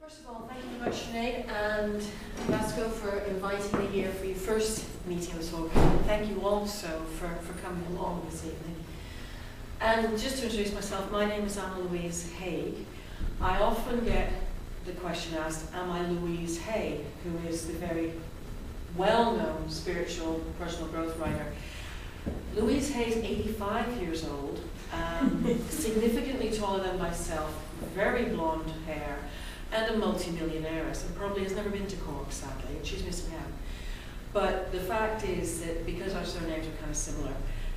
First of all, thank you very much, Sinead and Vasco, for inviting me here for your first meeting with Soul. Thank you also for coming along this evening. And just to introduce myself, my name is Anna-Louise Haigh. I often get the question asked, am I Louise Haigh, who is the very well-known spiritual personal growth writer. Louise Haigh is 85 years old, significantly taller than myself, very blonde hair, and a multi-millionaire, and probably has never been to Cork, sadly, and she's missing out. But the fact is that because our surnames are kind of similar,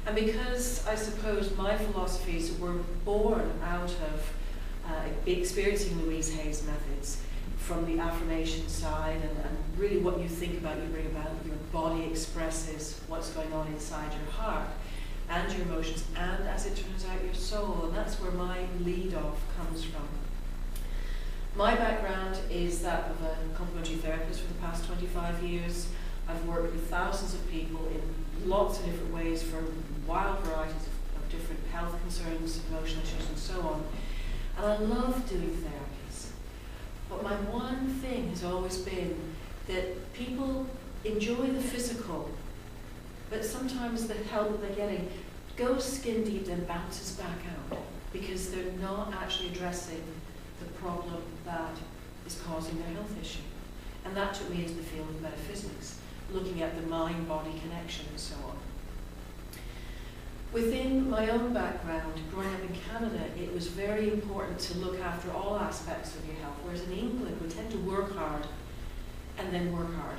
and because I suppose my philosophies were born out of experiencing Louise Hay's methods, from the affirmation side, and really what you think about, you bring about, your body expresses what's going on inside your heart, and your emotions, and as it turns out, your soul, and that's where my lead-off comes from. My background is that of a complementary therapist for the past 25 years. I've worked with thousands of people in lots of different ways for wild varieties of different health concerns, emotional issues, and so on. And I love doing therapies. But my one thing has always been that people enjoy the physical, but sometimes the help that they're getting goes skin deep and bounces back out because they're not actually addressing the problem that is causing their health issue. And that took me into the field of metaphysics, looking at the mind-body connection and so on. Within my own background, growing up in Canada, it was very important to look after all aspects of your health, whereas in England, we tend to work hard and then work hard.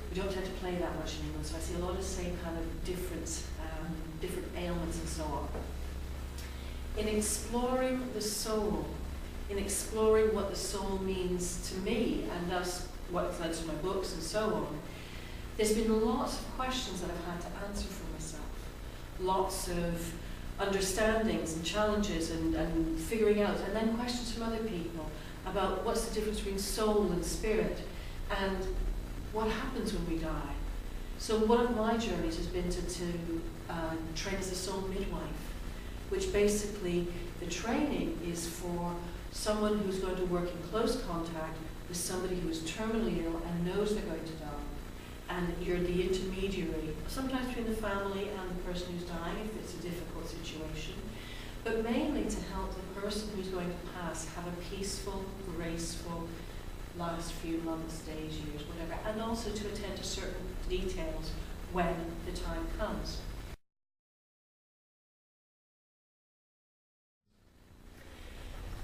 We don't tend to play that much in England, so I see a lot of the same kind of different ailments and so on. In exploring the soul, in exploring what the soul means to me, and thus what it's led to my books and so on, there's been lots of questions that I've had to answer for myself. Lots of understandings and challenges and figuring out, and then questions from other people about what's the difference between soul and spirit, and what happens when we die. So one of my journeys has been to train as a soul midwife, which basically the training is for someone who's going to work in close contact with somebody who is terminally ill and knows they're going to die. And you're the intermediary, sometimes between the family and the person who's dying if it's a difficult situation, but mainly to help the person who's going to pass have a peaceful, graceful last few months, days, years, whatever, and also to attend to certain details when the time comes.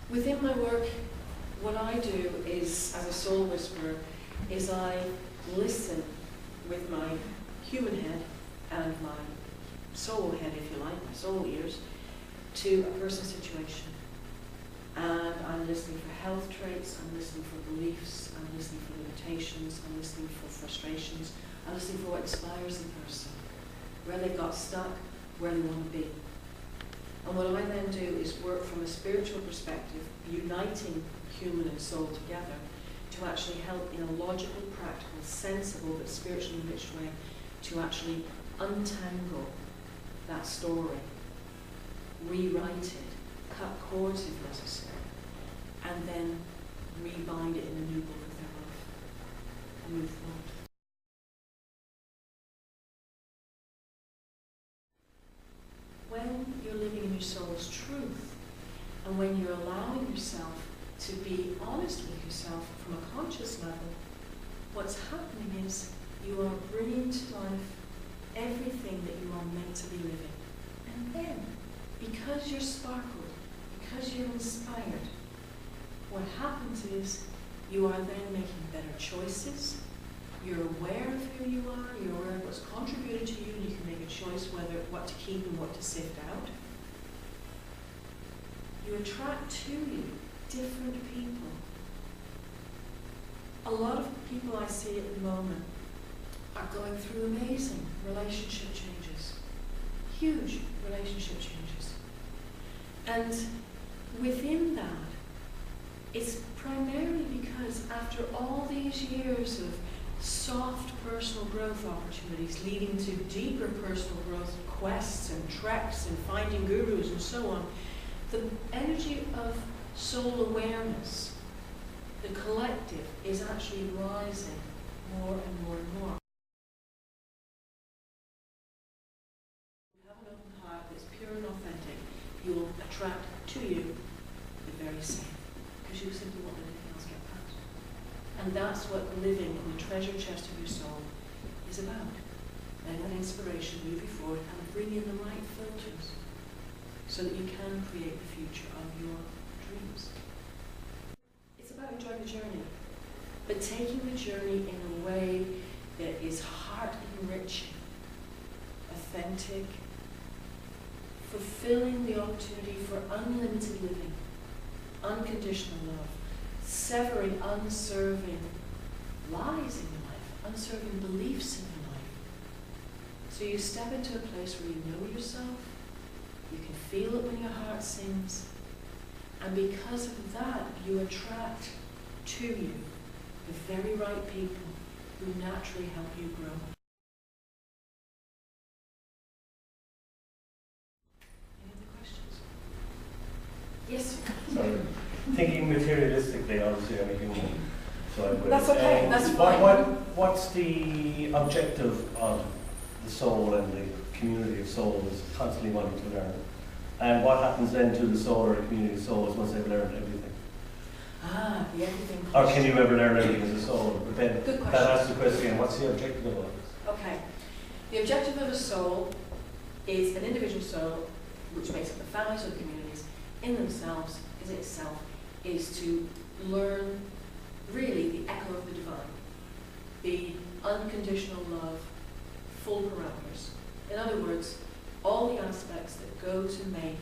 Within my work, what I do is, as a soul whisperer, is I listen with my human head and my soul head, if you like, my soul ears, to a person's situation. And I'm listening for health traits, I'm listening for beliefs, I'm listening for limitations, I'm listening for frustrations, I'm listening for what inspires the person, where they got stuck, where they want to be. And what I then do is work from a spiritual perspective, uniting human and soul together to actually help in a logical, practical, sensible, but spiritually enriched way to actually untangle that story, rewrite it, cut cords if necessary, and then rebind it in a new book of their life and move forward. When you're living in your soul's truth, and when you're allowing yourself to be honest with yourself from a conscious level, what's happening is you are bringing to life everything that you are meant to be living. And then, because you're sparkled, because you're inspired, what happens is you are then making better choices. You're aware of who you are, you're aware of what's contributed to you, and you can make a choice whether what to keep and what to sift out. You attract to you different people. A lot of people I see at the moment are going through amazing relationship changes, huge relationship changes. And within that, it's primarily because after all these years of soft personal growth opportunities leading to deeper personal growth quests and treks and finding gurus and so on, the energy of soul awareness, the collective is actually rising more and more and more. If you have an open heart that's pure and authentic, you will attract to you the very same, because you simply won't let anything else get past. And that's what living in the treasure chest of your soul is about. Letting that inspiration move you forward and bring in the right filters so that you can create the future of your dreams. It's about enjoying the journey, but taking the journey in a way that is heart-enriching, authentic, fulfilling the opportunity for unlimited living, unconditional love, severing unserving lies in your life, unserving beliefs in your life. So you step into a place where you know yourself, you can feel it when your heart sings, and because of that, you attract to you the very right people who naturally help you grow. Any other questions? Yes, sir. Sorry. Thinking materialistically, obviously, I'm a human. So that's okay, that's fine. What's the objective of the soul and the community of souls constantly wanting to learn? And what happens then to the soul or the community of souls once they've learned everything? Ah, the everything question. Or can you ever learn everything as a soul? But then good question. That asks the question, what's the objective of all this? Okay. The objective of a soul is an individual soul, which makes up the families or the communities, in themselves, is itself, is to learn really the echo of the divine, the unconditional love, full parameters. In other words, all the aspects that go to make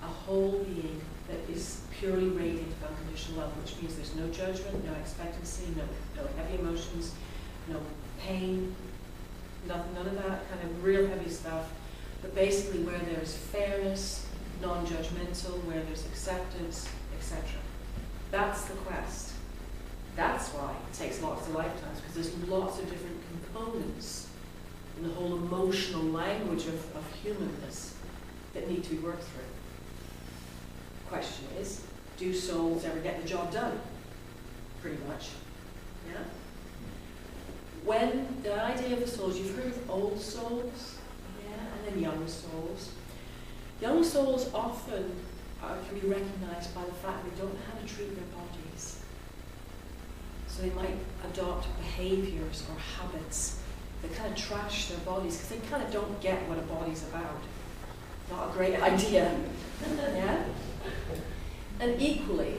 a whole being that is purely radiant of unconditional love, which means there's no judgment, no expectancy, no heavy emotions, no pain, none of that kind of real heavy stuff, but basically where there's fairness, non-judgmental, where there's acceptance, etc. That's the quest. That's why it takes lots of lifetimes, because there's lots of different components in the whole emotional language of humanness that need to be worked through. Question is, do souls ever get the job done? Pretty much, yeah? When the idea of the souls, you've heard of old souls, yeah, and then young souls. Young souls often can be recognized by the fact they don't know how to treat their bodies. So they might adopt behaviors or habits that kind of trash their bodies because they kind of don't get what a body's about. Not a great idea, yeah? And equally,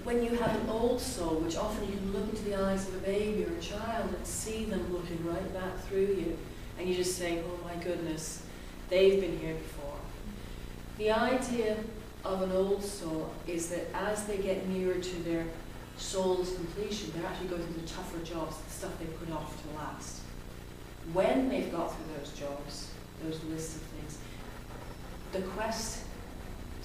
when you have an old soul, which often you can look into the eyes of a baby or a child and see them looking right back through you, and you just say, oh my goodness, they've been here before. The idea of an old soul is that as they get nearer to their soul's completion, they're actually going through the tougher jobs, the stuff they put off to last. When they've got through those jobs, those lists of things, the quest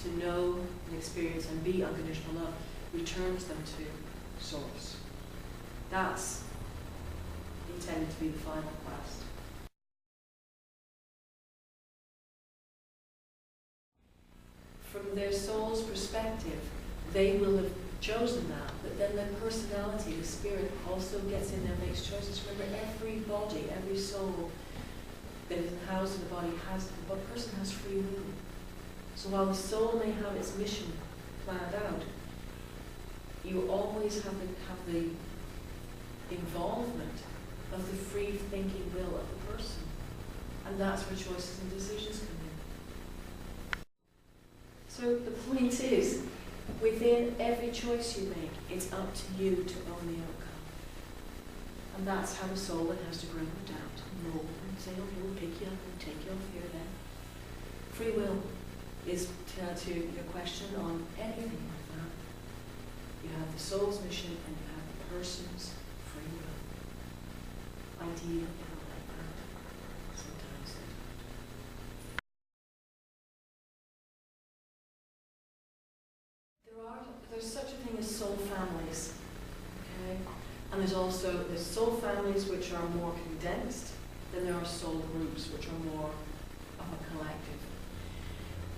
to know and experience and be unconditional love returns them to Source. That's intended to be the final quest. From their soul's perspective, they will have chosen that, but then their personality, the spirit, also gets in there and makes choices. Remember, every body, every soul that is housed in the body the person has free will. So while the soul may have its mission planned out, you always have the involvement of the free thinking will of the person. And that's where choices and decisions come in. So the point is, within every choice you make, it's up to you to own the outcome. And that's how the soul then has to grow and adapt and mold and say, okay, we'll pick you up and take you off here then. Free will is, to your question on anything like that, you have the soul's mission and you have the person's free will. Ideally, like that. Sometimes there's such a thing as soul families, okay? And there's soul families which are more condensed, then there are soul groups which are more of a collective.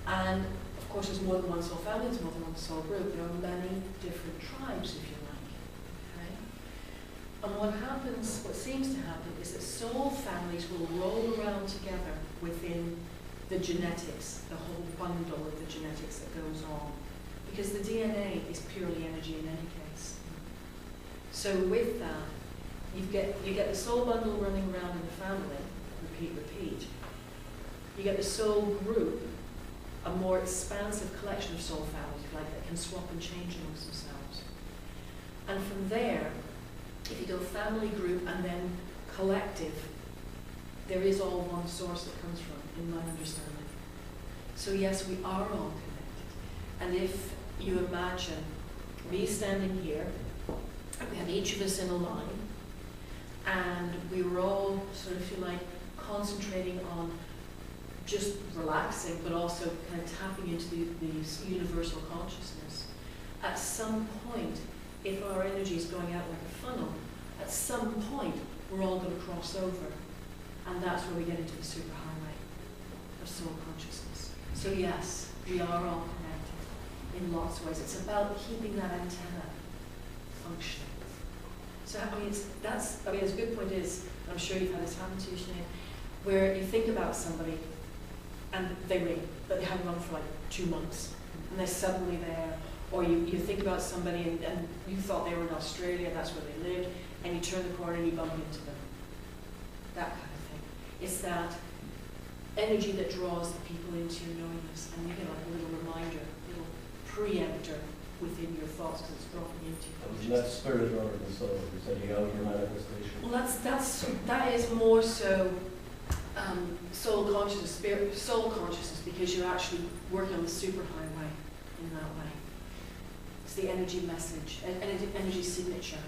And of course, there's more than one soul family, there's more than one soul group. There are many different tribes, if you like. Okay? And what happens, what seems to happen, is that soul families will roll around together within the genetics, the whole bundle of the genetics that goes on. Because the DNA is purely energy in any case. So with that, you get the soul bundle running around in the family, repeat, repeat. You get the soul group, a more expansive collection of soul families, if you like, that can swap and change amongst themselves. And from there, if you go family group and then collective, there is all one source it comes from, in my understanding. So yes, we are all connected. And if you imagine me standing here, we have each of us in a line, and we were all sort of, if you like, concentrating on just relaxing, but also kind of tapping into the universal consciousness. At some point, if our energy is going out like a funnel, at some point, we're all going to cross over. And that's where we get into the superhighway of soul consciousness. So yes, we are all connected in lots of ways. It's about keeping that antenna functioning. So I mean, a good point is, and I'm sure you've had this happen to you, Sinead, where you think about somebody and they ring, but they haven't rung for like 2 months, and they're suddenly there. Or you think about somebody and you thought they were in Australia, that's where they lived, and you turn the corner and you bump into them. That kind of thing. It's that energy that draws the people into your knowingness, and you get like a little reminder, a little preemptor within your thoughts because it's drawing into you. That's spirit rather than soul, you're sending out your manifestation. Well, that is more so soul consciousness, because you're actually working on the superhighway in that way. It's the energy message, energy signature.